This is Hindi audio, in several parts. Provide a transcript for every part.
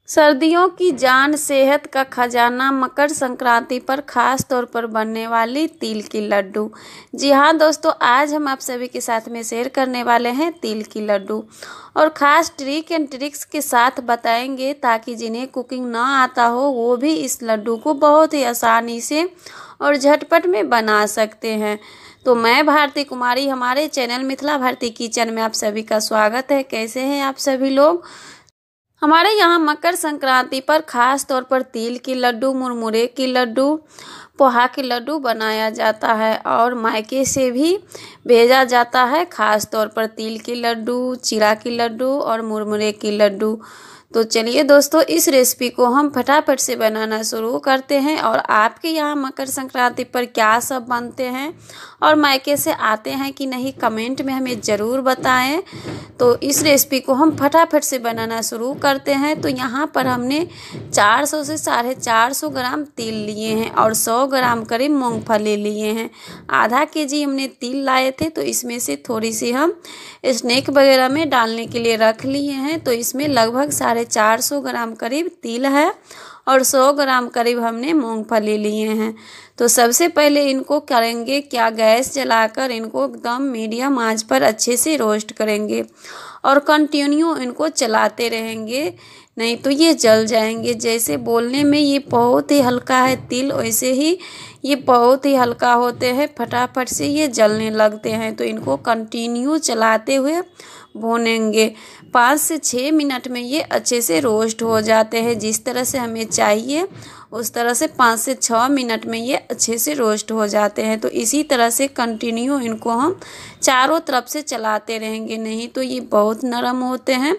सर्दियों की जान, सेहत का खजाना, मकर संक्रांति पर खास तौर पर बनने वाली तिल की लड्डू। जी हाँ दोस्तों, आज हम आप सभी के साथ में शेयर करने वाले हैं तिल की लड्डू और ख़ास ट्रिक एंड ट्रिक्स के साथ बताएंगे ताकि जिन्हें कुकिंग ना आता हो वो भी इस लड्डू को बहुत ही आसानी से और झटपट में बना सकते हैं। तो मैं भारती कुमारी, हमारे चैनल मिथिला भारती किचन में आप सभी का स्वागत है। कैसे हैं आप सभी लोग? हमारे यहाँ मकर संक्रांति पर खास तौर पर तिल की लड्डू, मुरमुरे की लड्डू, पोहा की लड्डू बनाया जाता है और मायके से भी भेजा जाता है खास तौर पर तिल की लड्डू, चिरा की लड्डू और मुरमुरे की लड्डू। तो चलिए दोस्तों, इस रेसिपी को हम फटाफट से बनाना शुरू करते हैं। और आपके यहाँ मकर संक्रांति पर क्या सब बनते हैं और मायके से आते हैं कि नहीं, कमेंट में हमें ज़रूर बताएं। तो इस रेसिपी को हम फटाफट से बनाना शुरू करते हैं। तो यहाँ पर हमने 400 से 450 ग्राम तिल लिए हैं और 100 ग्राम करीब मूंगफली लिए हैं। आधा केजी हमने तिल लाए थे, तो इसमें से थोड़ी सी हम स्नैक वगैरह में डालने के लिए रख लिए हैं। तो इसमें लगभग 450 ग्राम करीब तिल है और 100 ग्राम करीब हमने मूंगफली लिए हैं। तो सबसे पहले इनको करेंगे क्या, गैस जलाकर इनको एकदम मीडियम आंच पर अच्छे से रोस्ट करेंगे और कंटिन्यू इनको चलाते रहेंगे, नहीं तो ये जल जाएंगे। जैसे बोलने में ये बहुत ही हल्का है तिल, वैसे ही ये बहुत ही हल्का होते हैं, फटाफट से ये जलने लगते हैं। तो इनको कंटिन्यू चलाते हुए भूनेंगे। 5 से 6 मिनट में ये अच्छे से रोस्ट हो जाते हैं। जिस तरह से हमें चाहिए उस तरह से 5 से 6 मिनट में ये अच्छे से रोस्ट हो जाते हैं। तो इसी तरह से कंटिन्यू इनको हम चारों तरफ से चलाते रहेंगे, नहीं तो ये बहुत नरम होते हैं,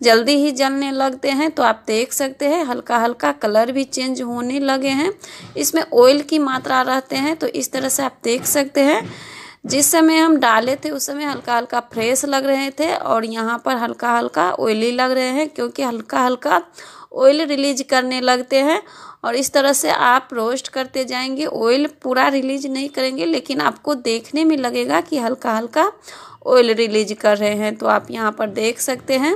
जल्दी ही जलने लगते हैं। तो आप देख सकते हैं हल्का हल्का कलर भी चेंज होने लगे हैं। इसमें ऑयल की मात्रा रहते हैं, तो इस तरह से आप देख सकते हैं। जिस समय हम डाले थे उस समय हल्का हल्का फ्रेश लग रहे थे और यहाँ पर हल्का हल्का ऑयली लग रहे हैं, क्योंकि हल्का हल्का ऑयल रिलीज करने लगते हैं। और इस तरह से आप रोस्ट करते जाएंगे, ऑयल पूरा रिलीज नहीं करेंगे, लेकिन आपको देखने में लगेगा कि हल्का हल्का ऑयल रिलीज कर रहे हैं। तो आप यहाँ पर देख सकते हैं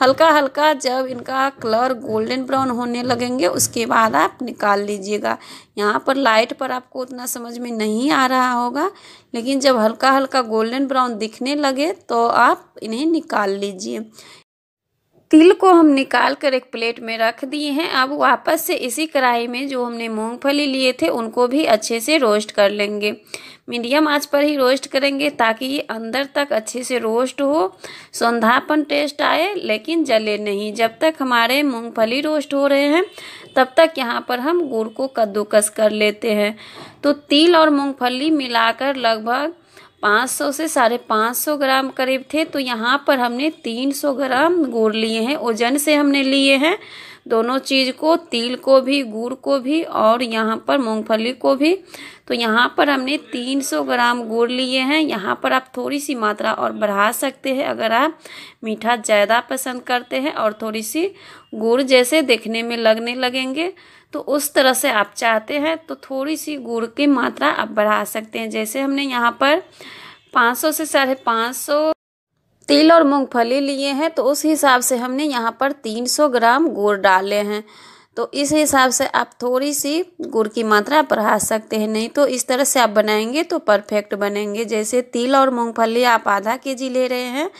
हल्का हल्का जब इनका कलर गोल्डन ब्राउन होने लगेंगे उसके बाद आप निकाल लीजिएगा। यहाँ पर लाइट पर आपको उतना समझ में नहीं आ रहा होगा, लेकिन जब हल्का हल्का गोल्डन ब्राउन दिखने लगे तो आप इन्हें निकाल लीजिए। तिल को हम निकाल कर एक प्लेट में रख दिए हैं। अब वापस से इसी कढ़ाई में जो हमने मूंगफली लिए थे उनको भी अच्छे से रोस्ट कर लेंगे। मीडियम आंच पर ही रोस्ट करेंगे ताकि ये अंदर तक अच्छे से रोस्ट हो, सौंधापन टेस्ट आए, लेकिन जले नहीं। जब तक हमारे मूंगफली रोस्ट हो रहे हैं तब तक यहाँ पर हम गुड़ को कद्दूकस कर लेते हैं। तो तिल और मूंगफली मिलाकर लगभग 500 से 550 ग्राम करीब थे। तो यहाँ पर हमने 300 ग्राम गुड़ लिए हैं, ओजन से हमने लिए हैं दोनों चीज़ को, तिल को भी, गुड़ को भी और यहाँ पर मूंगफली को भी। तो यहाँ पर हमने 300 ग्राम गुड़ लिए हैं। यहाँ पर आप थोड़ी सी मात्रा और बढ़ा सकते हैं अगर आप मीठा ज़्यादा पसंद करते हैं और थोड़ी सी गुड़ जैसे देखने में लगने लगेंगे, तो उस तरह से आप चाहते हैं तो थोड़ी सी गुड़ की मात्रा आप बढ़ा सकते हैं। जैसे हमने यहाँ पर 500 से 550 तिल और मूंगफली लिए हैं, तो उस हिसाब से हमने यहाँ पर 300 ग्राम गुड़ डाले हैं। तो इस हिसाब से आप थोड़ी सी गुड़ की मात्रा बढ़ा सकते हैं, नहीं तो इस तरह से आप बनाएंगे तो परफेक्ट बनेंगे। जैसे तिल और मूंगफली आप आधा केजी ले रहे हैं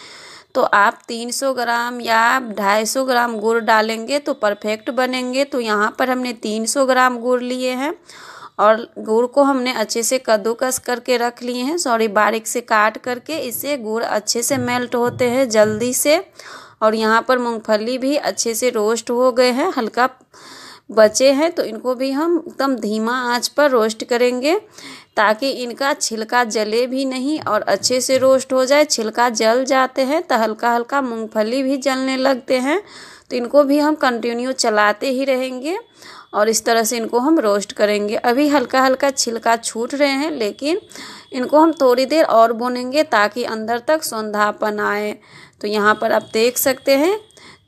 तो आप 300 ग्राम या 250 ग्राम गुड़ डालेंगे तो परफेक्ट बनेंगे। तो यहाँ पर हमने 300 ग्राम गुड़ लिए हैं और गुड़ को हमने अच्छे से कद्दूकस करके रख लिए हैं, बारीक से काट करके। इससे गुड़ अच्छे से मेल्ट होते हैं जल्दी से। और यहाँ पर मूंगफली भी अच्छे से रोस्ट हो गए हैं, हल्का बचे हैं, तो इनको भी हम एकदम धीमा आंच पर रोस्ट करेंगे ताकि इनका छिलका जले भी नहीं और अच्छे से रोस्ट हो जाए। छिलका जल जाते हैं तो हल्का हल्का मूंगफली भी जलने लगते हैं, तो इनको भी हम कंटिन्यू चलाते ही रहेंगे और इस तरह से इनको हम रोस्ट करेंगे। अभी हल्का हल्का छिलका छूट रहे हैं, लेकिन इनको हम थोड़ी देर और भूनेंगे ताकि अंदर तक सौंधापन आए। तो यहाँ पर आप देख सकते हैं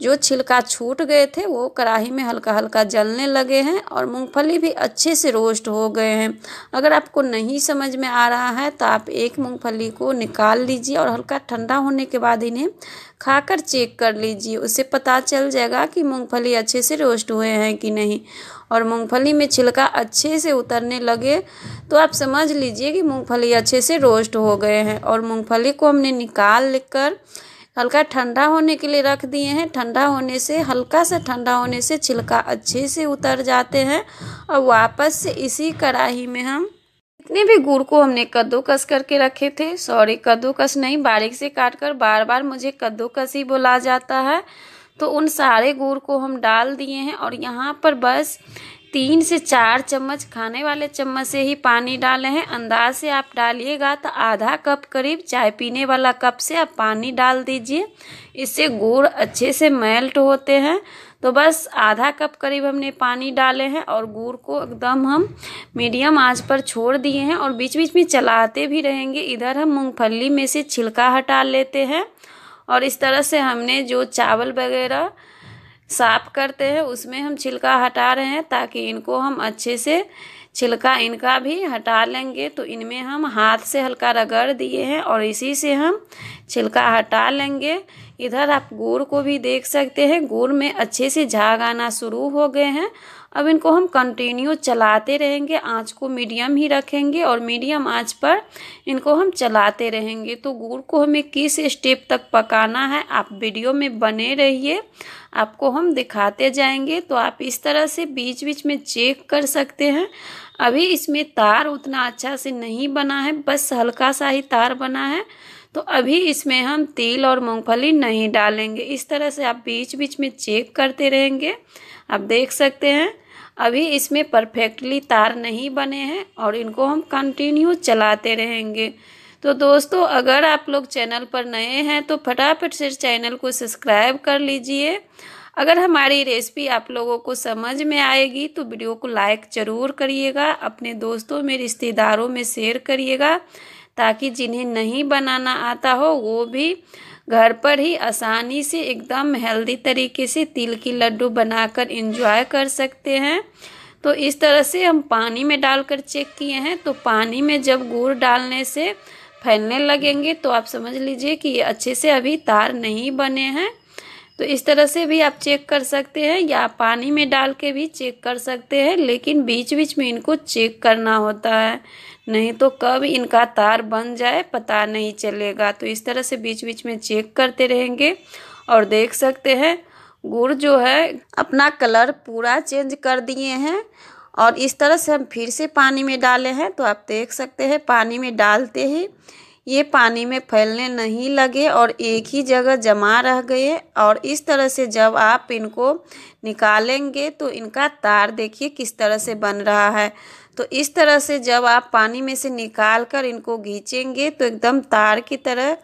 जो छिलका छूट गए थे वो कढ़ाई में हल्का हल्का जलने लगे हैं और मूंगफली भी अच्छे से रोस्ट हो गए हैं। अगर आपको नहीं समझ में आ रहा है तो आप एक मूंगफली को निकाल लीजिए और हल्का ठंडा होने के बाद इन्हें खाकर चेक कर लीजिए। उससे पता चल जाएगा कि मूंगफली अच्छे से रोस्ट हुए हैं कि नहीं। और मूंगफली में छिलका अच्छे से उतरने लगे तो आप समझ लीजिए कि मूंगफली अच्छे से रोस्ट हो गए हैं। और मूंगफली को हमने निकाल कर हल्का ठंडा होने के लिए रख दिए हैं। ठंडा होने से, हल्का सा ठंडा होने से छिलका अच्छे से उतर जाते हैं। और वापस से इसी कढ़ाई में हम जितने भी गुड़ को हमने कद्दूकस करके रखे थे, सॉरी कद्दूकस नहीं, बारीक से काट कर, बार बार मुझे कद्दूकस ही बोला जाता है, तो उन सारे गुड़ को हम डाल दिए हैं। और यहाँ पर बस 3 से 4 चम्मच खाने वाले चम्मच से ही पानी डाले हैं। अंदाज से आप डालिएगा तो आधा कप करीब चाय पीने वाला कप से आप पानी डाल दीजिए। इससे गुड़ अच्छे से मेल्ट होते हैं। तो बस आधा कप करीब हमने पानी डाले हैं और गुड़ को एकदम हम मीडियम आंच पर छोड़ दिए हैं और बीच बीच में चलाते भी रहेंगे। इधर हम मूंगफली में से छिलका हटा लेते हैं और इस तरह से हमने जो चावल वगैरह साफ करते हैं उसमें हम छिलका हटा रहे हैं, ताकि इनको हम अच्छे से छिलका इनका भी हटा लेंगे। तो इनमें हम हाथ से हल्का रगड़ दिए हैं और इसी से हम छिलका हटा लेंगे। इधर आप गुड़ को भी देख सकते हैं, गुड़ में अच्छे से झाग आना शुरू हो गए हैं। अब इनको हम कंटिन्यू चलाते रहेंगे, आंच को मीडियम ही रखेंगे और मीडियम आंच पर इनको हम चलाते रहेंगे। तो गुड़ को हमें किस स्टेप तक पकाना है आप वीडियो में बने रहिए, आपको हम दिखाते जाएंगे। तो आप इस तरह से बीच बीच में चेक कर सकते हैं। अभी इसमें तार उतना अच्छा से नहीं बना है, बस हल्का सा ही तार बना है। तो अभी इसमें हम तिल और मूंगफली नहीं डालेंगे। इस तरह से आप बीच बीच में चेक करते रहेंगे। आप देख सकते हैं अभी इसमें परफेक्टली तार नहीं बने हैं और इनको हम कंटिन्यू चलाते रहेंगे। तो दोस्तों, अगर आप लोग चैनल पर नए हैं तो फटाफट से चैनल को सब्सक्राइब कर लीजिए। अगर हमारी रेसिपी आप लोगों को समझ में आएगी तो वीडियो को लाइक ज़रूर करिएगा, अपने दोस्तों में रिश्तेदारों में शेयर करिएगा, ताकि जिन्हें नहीं बनाना आता हो वो भी घर पर ही आसानी से एकदम हेल्दी तरीके से तिल की लड्डू बनाकर एंजॉय कर सकते हैं। तो इस तरह से हम पानी में डालकर चेक किए हैं। तो पानी में जब गुड़ डालने से फैलने लगेंगे तो आप समझ लीजिए कि ये अच्छे से अभी तार नहीं बने हैं। तो इस तरह से भी आप चेक कर सकते हैं या पानी में डाल के भी चेक कर सकते हैं, लेकिन बीच बीच में इनको चेक करना होता है, नहीं तो कब इनका तार बन जाए पता नहीं चलेगा। तो इस तरह से बीच बीच में चेक करते रहेंगे और देख सकते हैं गुड़ जो है अपना कलर पूरा चेंज कर दिए हैं। और इस तरह से हम फिर से पानी में डाले हैं। तो आप देख सकते हैं पानी में डालते ही ये पानी में फैलने नहीं लगे और एक ही जगह जमा रह गए। और इस तरह से जब आप इनको निकालेंगे तो इनका तार देखिए किस तरह से बन रहा है। तो इस तरह से जब आप पानी में से निकाल कर इनको खींचेंगे तो एकदम तार की तरह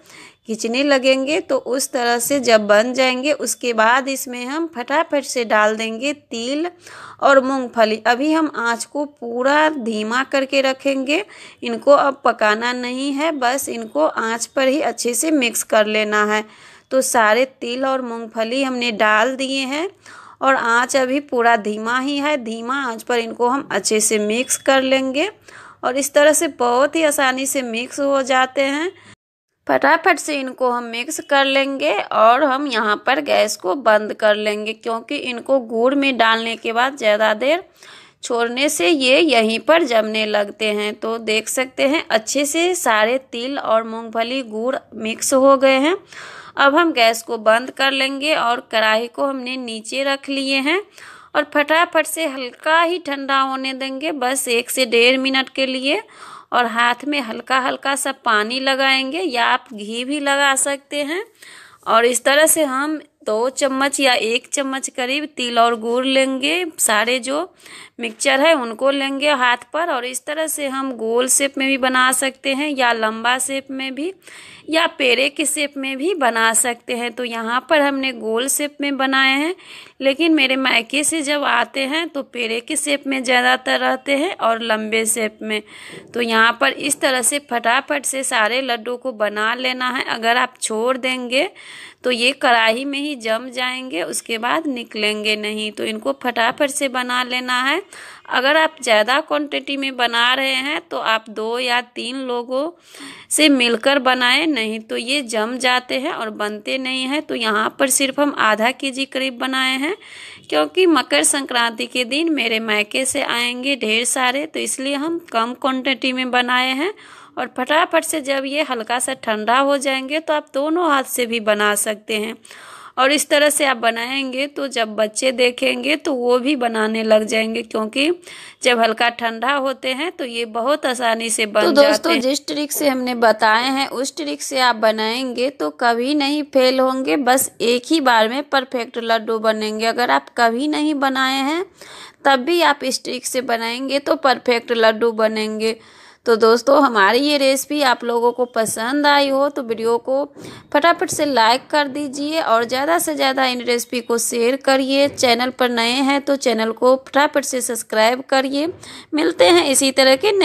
खींचने लगेंगे। तो उस तरह से जब बन जाएंगे उसके बाद इसमें हम फटाफट से डाल देंगे तिल और मूंगफली। अभी हम आंच को पूरा धीमा करके रखेंगे, इनको अब पकाना नहीं है, बस इनको आंच पर ही अच्छे से मिक्स कर लेना है। तो सारे तिल और मूंगफली हमने डाल दिए हैं और आंच अभी पूरा धीमा ही है। धीमा आंच पर इनको हम अच्छे से मिक्स कर लेंगे और इस तरह से बहुत ही आसानी से मिक्स हो जाते हैं। फटाफट से इनको हम मिक्स कर लेंगे और हम यहाँ पर गैस को बंद कर लेंगे, क्योंकि इनको गुड़ में डालने के बाद ज़्यादा देर छोड़ने से ये यहीं पर जमने लगते हैं। तो देख सकते हैं अच्छे से सारे तिल और मूंगफली गुड़ मिक्स हो गए हैं। अब हम गैस को बंद कर लेंगे और कढ़ाई को हमने नीचे रख लिए हैं और फटाफट से हल्का ही ठंडा होने देंगे, बस 1 से 1.5 मिनट के लिए। और हाथ में हल्का हल्का सा पानी लगाएंगे या आप घी भी लगा सकते हैं। और इस तरह से हम 2 चम्मच या 1 चम्मच करीब तिल और गुड़ लेंगे, सारे जो मिक्सचर है उनको लेंगे हाथ पर। और इस तरह से हम गोल शेप में भी बना सकते हैं या लंबा शेप में भी या पेड़े के शेप में भी बना सकते हैं। तो यहाँ पर हमने गोल शेप में बनाए हैं, लेकिन मेरे मायके से जब आते हैं तो पेड़े के शेप में ज़्यादातर रहते हैं और लंबे शेप में। तो यहाँ पर इस तरह से फटाफट से सारे लड्डू को बना लेना है। अगर आप छोड़ देंगे तो ये कढ़ाई में ही जम जाएंगे, उसके बाद निकलेंगे नहीं। तो इनको फटाफट से बना लेना है। अगर आप ज़्यादा क्वांटिटी में बना रहे हैं तो आप 2 या 3 लोगों से मिलकर बनाएं, नहीं तो ये जम जाते हैं और बनते नहीं हैं। तो यहाँ पर सिर्फ हम आधा केजी करीब बनाए हैं, क्योंकि मकर संक्रांति के दिन मेरे मायके से आएंगे ढेर सारे, तो इसलिए हम कम क्वांटिटी में बनाए हैं। और फटाफट से जब ये हल्का सा ठंडा हो जाएंगे तो आप दोनों हाथ से भी बना सकते हैं। और इस तरह से आप बनाएंगे तो जब बच्चे देखेंगे तो वो भी बनाने लग जाएंगे, क्योंकि जब हल्का ठंडा होते हैं तो ये बहुत आसानी से बन जाते हैं। तो दोस्तों, जिस ट्रिक से हमने बताए हैं उस ट्रिक से आप बनाएंगे तो कभी नहीं फेल होंगे, बस एक ही बार में परफेक्ट लड्डू बनेंगे। अगर आप कभी नहीं बनाए हैं तब भी आप इस ट्रिक से बनाएंगे तो परफेक्ट लड्डू बनेंगे। तो दोस्तों, हमारी ये रेसिपी आप लोगों को पसंद आई हो तो वीडियो को फटाफट से लाइक कर दीजिए और ज़्यादा से ज़्यादा इन रेसिपी को शेयर करिए। चैनल पर नए हैं तो चैनल को फटाफट से सब्सक्राइब करिए। मिलते हैं इसी तरह के